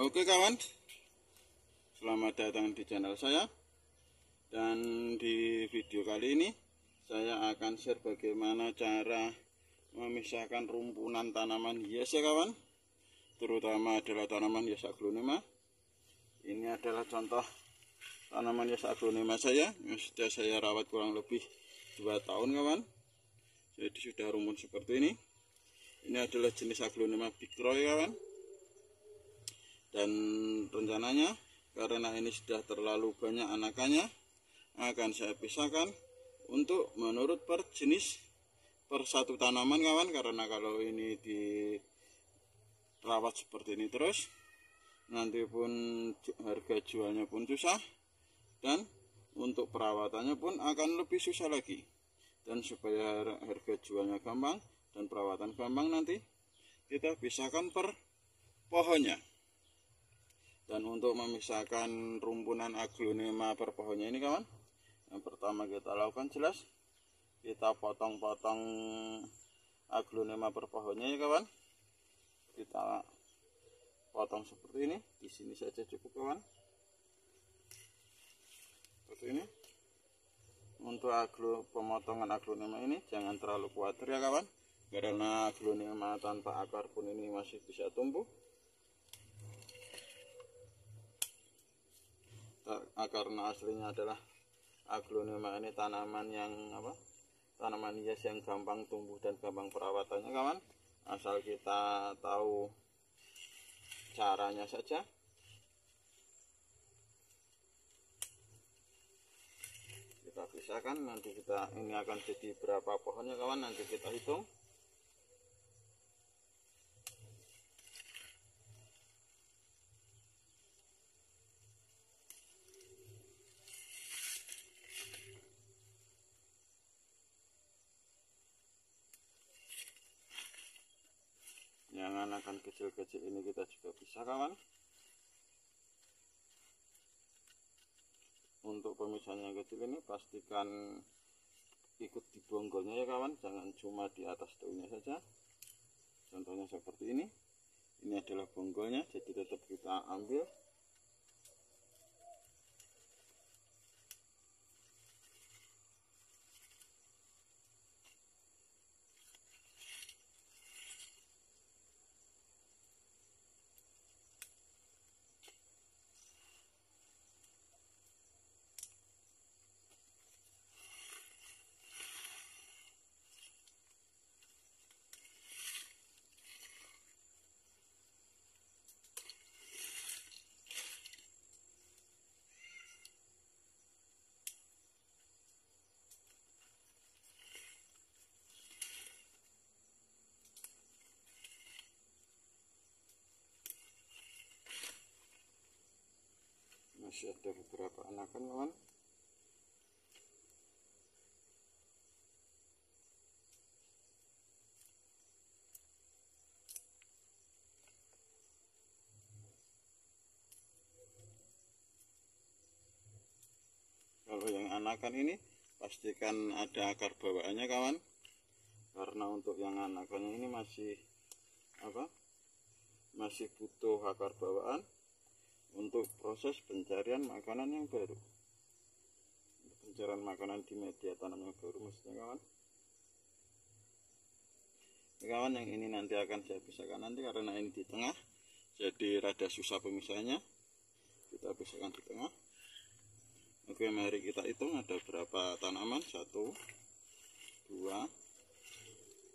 Oke kawan, selamat datang di channel saya. Dan di video kali ini saya akan share bagaimana cara memisahkan rumpunan tanaman hias ya kawan, terutama adalah tanaman hias aglonema. Ini adalah contoh tanaman hias aglonema saya yang sudah saya rawat kurang lebih 2 tahun kawan. Jadi sudah rumpun seperti ini. Ini adalah jenis aglonema Big Roy kawan. Dan rencananya karena ini sudah terlalu banyak anakannya, akan saya pisahkan untuk menurut per jenis per satu tanaman kawan. Karena kalau ini dirawat seperti ini terus, nanti pun harga jualnya pun susah, dan untuk perawatannya pun akan lebih susah lagi. Dan supaya harga jualnya gampang dan perawatan gampang, nanti kita pisahkan per pohonnya. Dan untuk memisahkan rumpunan aglonema per pohonnya ini kawan, yang pertama kita lakukan jelas kita potong-potong aglonema per pohonnya ya kawan. Kita potong seperti ini, di sini saja cukup kawan. Seperti ini. Untuk pemotongan aglonema ini jangan terlalu khawatir ya kawan, karena aglonema tanpa akar pun ini masih bisa tumbuh. Karena aslinya adalah aglonema ini tanaman yang tanaman hias yang gampang tumbuh dan gampang perawatannya kawan, asal kita tahu caranya saja. Kita pisahkan, nanti ini akan jadi berapa pohonnya kawan, nanti kita hitung. Yang anakan kecil-kecil ini kita juga bisa kawan. Untuk pemisahan yang kecil ini pastikan ikut di bonggolnya ya kawan, jangan cuma di atas daunnya saja. Contohnya seperti ini adalah bonggolnya, jadi tetap kita ambil. Masih ada beberapa anakan kawan. Kalau yang anakan ini pastikan ada akar bawaannya kawan, karena untuk yang anakannya ini masih butuh akar bawaan untuk proses pencarian makanan yang baru, pencarian makanan di media tanam yang baru maksudnya kawan. Kawan, yang ini nanti akan saya pisahkan nanti, karena ini di tengah jadi rada susah pemisahannya. Kita pisahkan di tengah. Oke, mari kita hitung ada berapa tanaman. 1 2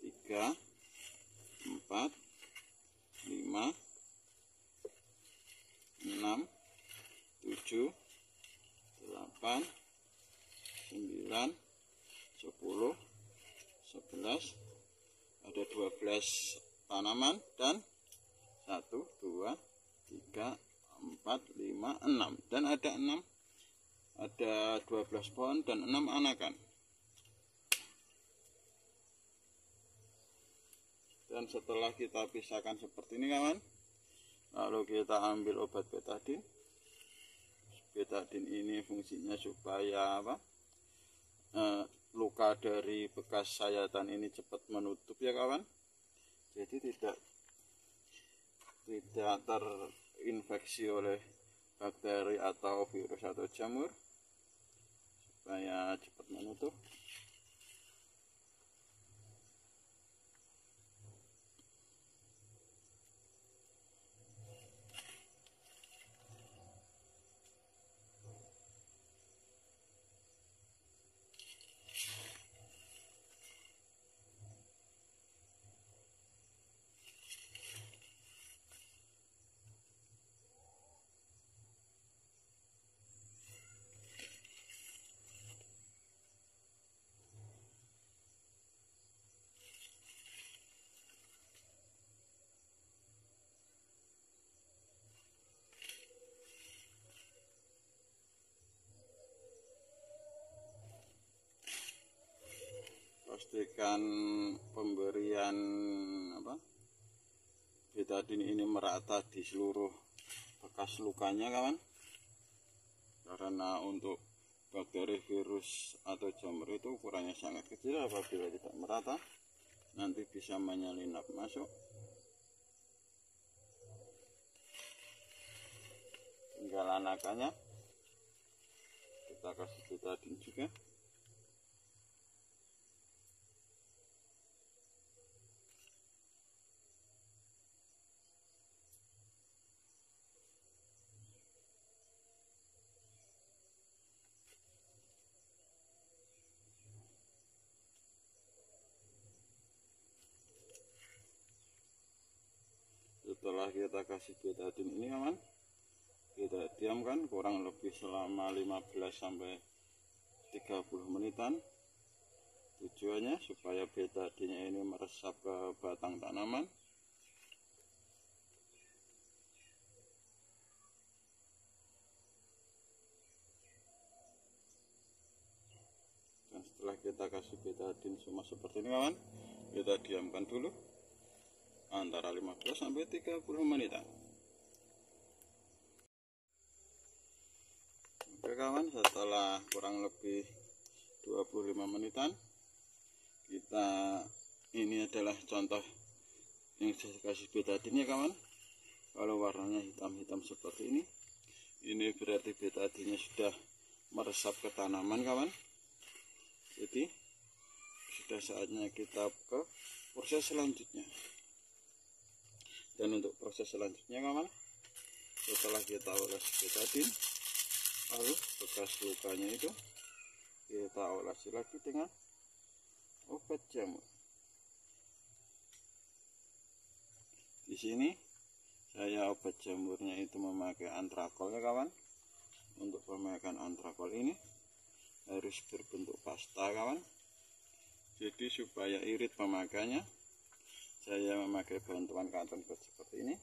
3 4 5 6 7 8 9 10 11, ada 12 tanaman, dan 1 2 3 4 5 6, dan ada 12 pohon dan 6 anakan. Dan setelah kita pisahkan seperti ini kawan, lalu kita ambil obat betadin. Betadin ini fungsinya supaya luka dari bekas sayatan ini cepat menutup ya kawan. Jadi tidak terinfeksi oleh bakteri atau virus atau jamur, supaya cepat menutup. Pastikan pemberian betadine ini merata di seluruh bekas lukanya, kawan, karena untuk bakteri, virus atau jamur itu ukurannya sangat kecil. Apabila tidak merata, nanti bisa menyelinap masuk. Tinggal anakannya kita kasih betadine juga. Setelah kita kasih betadine ini, kawan, kita diamkan kurang lebih selama 15-30 menitan. Tujuannya supaya betadine ini meresap ke batang tanaman. Dan setelah kita kasih betadine semua seperti ini, kawan, kita diamkan dulu antara 15-30 menitan. Oke, kawan, setelah kurang lebih 25 menitan, ini adalah contoh yang saya kasih betadine, ya, kawan. Kalau warnanya hitam-hitam seperti ini berarti betadine sudah meresap ke tanaman, kawan. Jadi sudah saatnya kita ke proses selanjutnya. Dan untuk proses selanjutnya, kawan, setelah kita oles betadine, lalu bekas lukanya itu kita olesi lagi dengan obat jamur. Di sini saya obat jamurnya itu memakai antrakol, ya, kawan. Untuk pemakaian antrakol ini harus berbentuk pasta, kawan. Jadi supaya irit pemakaiannya, saya memakai bantuan cotton bud seperti ini.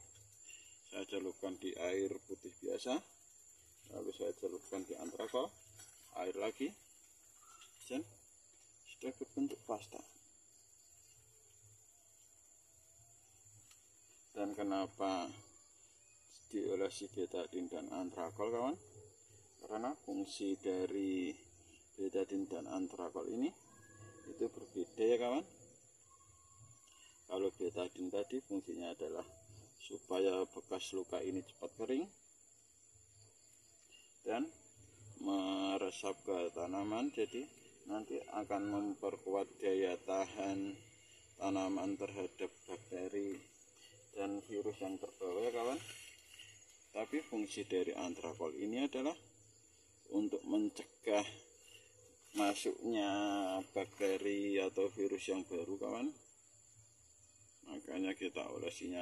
Saya celupkan di air putih biasa, lalu saya celupkan di antrakol, air lagi, dan sudah berbentuk pasta. Dan kenapa diolesi betadine dan antrakol, kawan? Karena fungsi dari betadine dan antrakol ini itu berbeda, ya, kawan. Kalau betadine tadi fungsinya adalah supaya bekas luka ini cepat kering dan meresap ke tanaman, jadi nanti akan memperkuat daya tahan tanaman terhadap bakteri dan virus yang terbawa, ya, kawan. Tapi fungsi dari antrakol ini adalah untuk mencegah masuknya bakteri atau virus yang baru, kawan. Makanya kita olesinya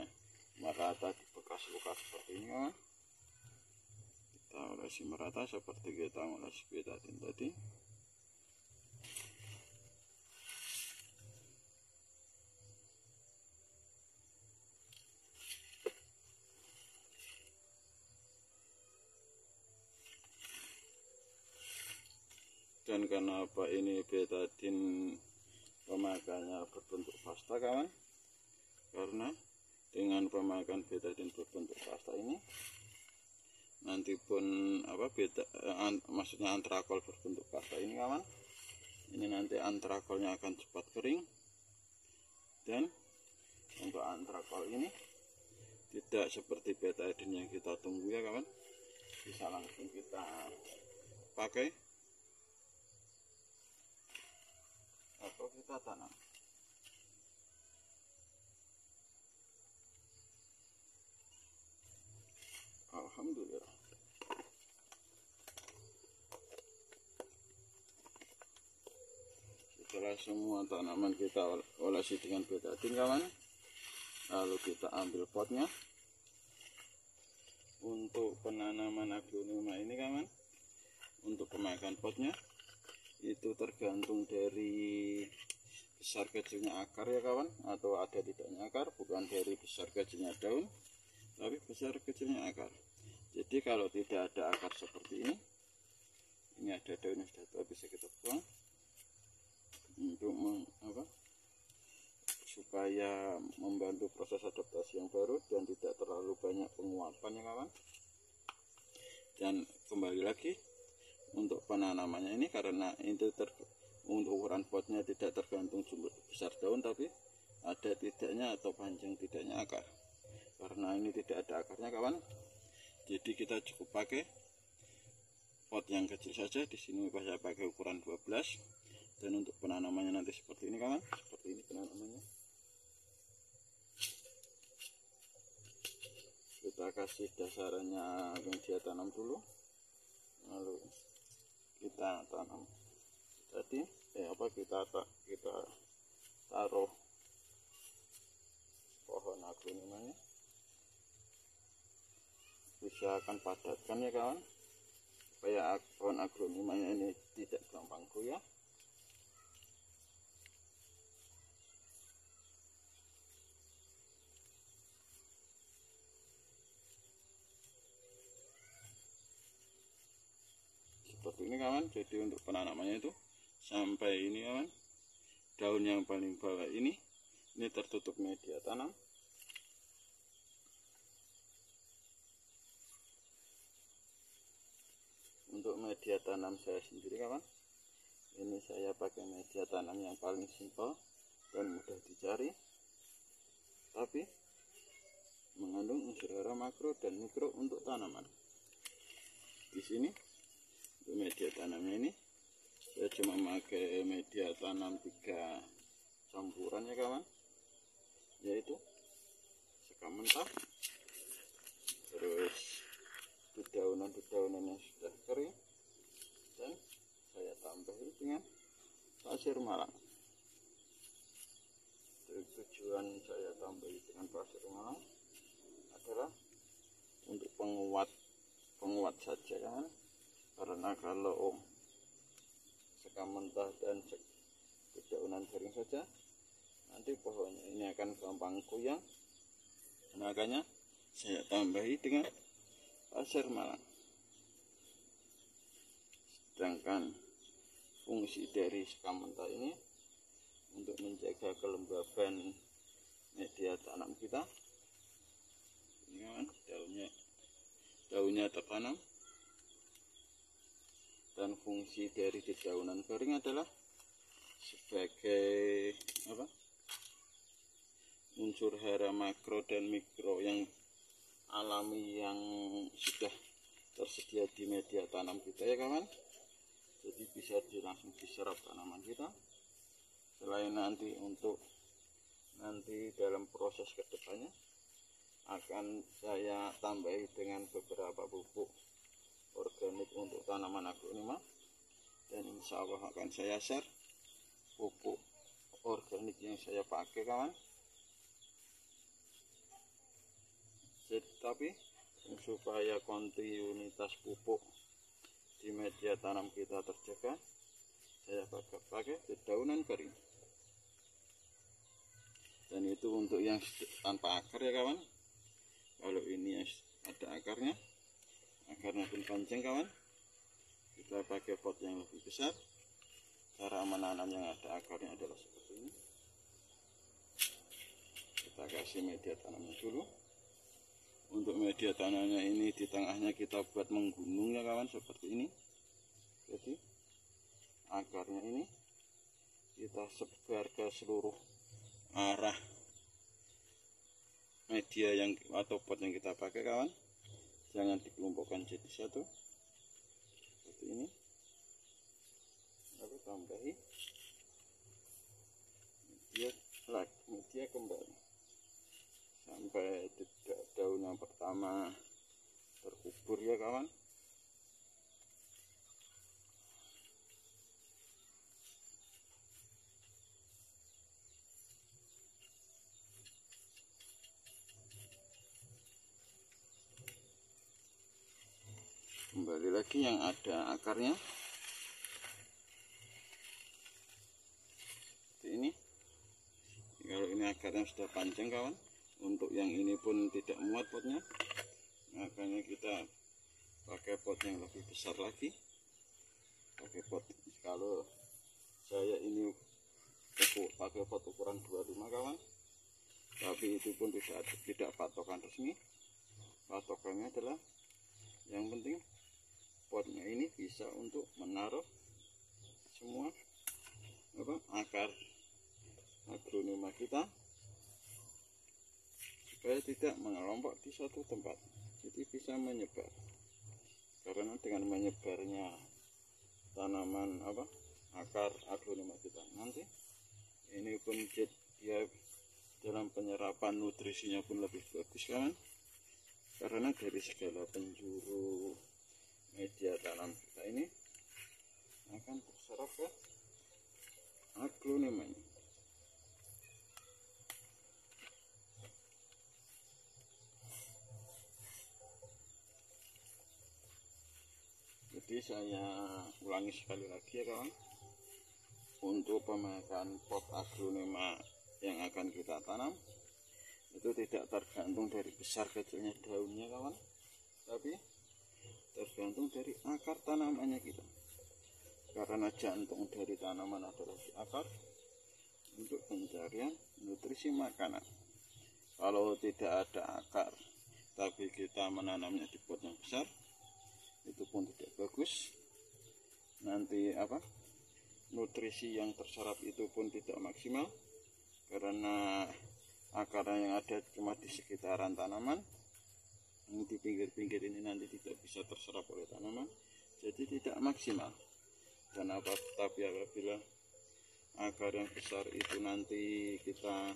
merata di bekas luka seperti ini, kawan. Kita olesi merata seperti kita olesi betadine tadi. Dan kenapa ini betadine pemakaiannya berbentuk pasta, kawan? Karena dengan pemakaian betadine berbentuk pasta ini, nanti pun maksudnya antrakol berbentuk pasta ini, kawan, ini nanti antrakolnya akan cepat kering. Dan untuk antrakol ini tidak seperti betadine yang kita tunggu ya kawan. Bisa langsung kita pakai atau kita tanam. Alhamdulillah. Setelah semua tanaman kita olesi dengan betadine kawan, lalu kita ambil potnya. Untuk penanaman aglonema ini kawan, untuk pemakaian potnya itu tergantung dari besar kecilnya akar ya kawan, atau ada tidaknya akar, bukan dari besar kecilnya daun, tapi besar kecilnya akar. Jadi kalau tidak ada akar seperti ini ada daun yang sudah tua, bisa kita buang untuk supaya membantu proses adaptasi yang baru dan tidak terlalu banyak penguapan ya kawan. Dan kembali lagi untuk penanamannya ini, karena itu untuk ukuran potnya tidak tergantung jumlah besar daun, tapi ada tidaknya atau panjang tidaknya akar. Karena ini tidak ada akarnya kawan, jadi kita cukup pakai pot yang kecil saja. Di sini saya pakai ukuran 12. Dan untuk penanamannya nanti seperti ini kawan, seperti ini penanamannya. Kita kasih dasarannya yang dia tanam dulu, lalu kita tanam tadi kita taruh pohon aglonemanya. Bisa akan padatkan ya kawan, supaya pohon aglonemanya ini tidak gampang goyah. Seperti ini kawan. Jadi untuk penanamannya itu sampai ini kawan, daun yang paling bawah ini tertutup media tanam. Untuk media tanam saya sendiri kawan, ini saya pakai media tanam yang paling simpel dan mudah dicari, tapi mengandung unsur hara makro dan mikro untuk tanaman. Di sini untuk media tanamnya ini saya cuma pakai media tanam 3 campuran ya kawan, yaitu sekam mentah, terus dedaunan yang sudah kering, dan saya tambahi dengan pasir malang. Tujuan saya tambahi dengan pasir malang adalah untuk penguat saja kan, karena kalau sekam mentah dan dedaunan kering saja nanti pohonnya ini akan gampang goyang. Makanya saya tambahi dengan pasir malang. Sedangkan fungsi dari sekam mentah ini untuk menjaga kelembaban media tanam kita. Ini kan daunnya tertanam, dan fungsi dari dedaunan kering adalah sebagai unsur hara makro dan mikro yang alami yang sudah tersedia di media tanam kita ya kawan. Jadi bisa langsung diserap tanaman kita. Selain nanti dalam proses kedepannya akan saya tambahi dengan beberapa pupuk organik untuk tanaman aglonema, dan insya Allah akan saya share pupuk organik yang saya pakai kawan. Tapi supaya kontinuitas pupuk di media tanam kita terjaga, saya pakai dedaunan kering. Dan itu untuk yang tanpa akar ya kawan. Kalau ini ada akarnya pun panjang kawan, kita pakai pot yang lebih besar. Cara menanam yang ada akarnya adalah seperti ini. Kita kasih media tanamnya dulu. Untuk media tanamnya ini di tengahnya kita buat menggunung ya kawan, seperti ini. Jadi akarnya ini kita sebar ke seluruh arah media yang atau pot yang kita pakai kawan, jangan dikelompokkan jadi satu seperti ini, lalu tambahi media kembali sampai tidak daun yang pertama terkubur ya kawan. Kembali lagi yang ada akarnya seperti ini. Kalau ini akarnya sudah panjang kawan, untuk yang ini pun tidak muat potnya, makanya kita pakai pot yang lebih besar lagi, pakai pot. Kalau saya ini pakai pot ukuran 25 kawan, tapi itu pun tidak patokan resmi. Patokannya adalah yang penting potnya ini bisa untuk menaruh semua akar aglonema kita supaya tidak mengelompok di suatu tempat, jadi bisa menyebar. Karena dengan menyebarnya tanaman akar aglonema kita, nanti ini pun dia dalam penyerapan nutrisinya pun lebih bagus kawan, karena dari segala penjuru media tanam kita ini akan terserap ke aglonemanya. Jadi saya ulangi sekali lagi ya kawan, untuk pemakaian pot aglonema yang akan kita tanam itu tidak tergantung dari besar kecilnya daunnya kawan, tapi tergantung dari akar tanamannya kita, karena jantung dari tanaman adalah di akar untuk pencarian nutrisi makanan. Kalau tidak ada akar tapi kita menanamnya di pot yang besar, itu pun tidak bagus. Nanti nutrisi yang terserap itu pun tidak maksimal, karena akarnya yang ada cuma di sekitaran tanaman, yang di pinggir-pinggir ini nanti tidak bisa terserap oleh tanaman, jadi tidak maksimal. Dan tapi apabila akar yang besar itu nanti kita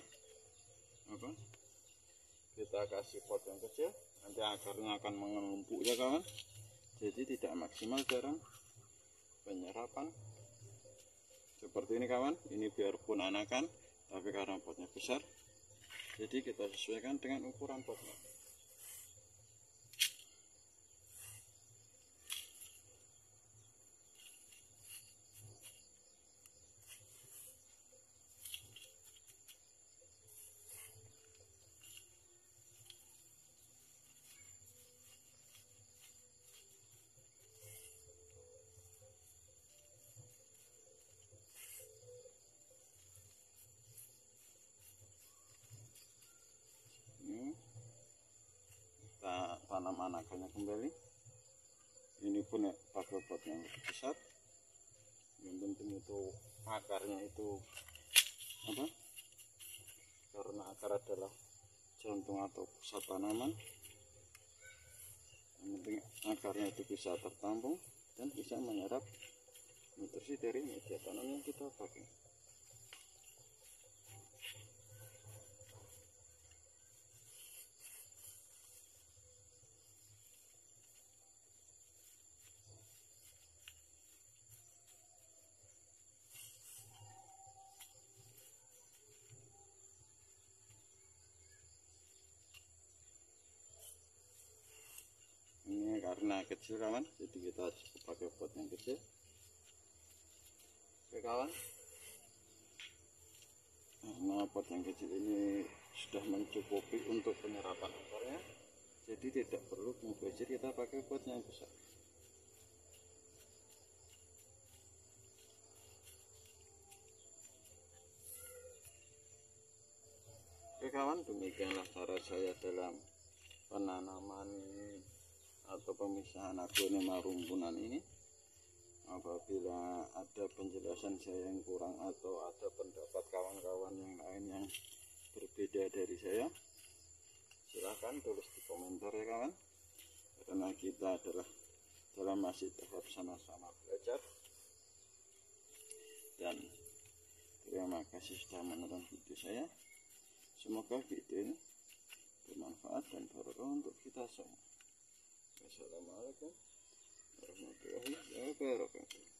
kasih pot yang kecil, nanti akarnya akan mengelumpuk ya kawan, jadi tidak maksimal dalam penyerapan. Seperti ini kawan, ini biarpun anakan tapi karena potnya besar, jadi kita sesuaikan dengan ukuran potnya. Kita tanam anakannya kembali. Ini pun ya, pakai pot yang lebih besar. Yang penting itu akarnya itu karena akar adalah jantung atau pusat tanaman. Yang penting akarnya itu bisa tertampung dan bisa menyerap nutrisi dari media tanam yang kita pakai. Ini karena kecil kawan, jadi kita pakai pot yang kecil. Oke kawan, nah pot yang kecil ini sudah mencukupi untuk penyerapan akarnya, jadi tidak perlu mubazir kita pakai pot yang besar. Oke kawan, demikianlah cara saya dalam penanaman atau pemisahan aglonema rumpunan ini. Apabila ada penjelasan saya yang kurang atau ada pendapat kawan-kawan yang lain yang berbeda dari saya, silahkan tulis di komentar ya kawan, karena kita masih tahap sama-sama belajar. Dan terima kasih sudah menonton video saya. Semoga video ini bermanfaat dan barokah untuk kita semua. Assalamualaikum warahmatullahi wabarakatuh.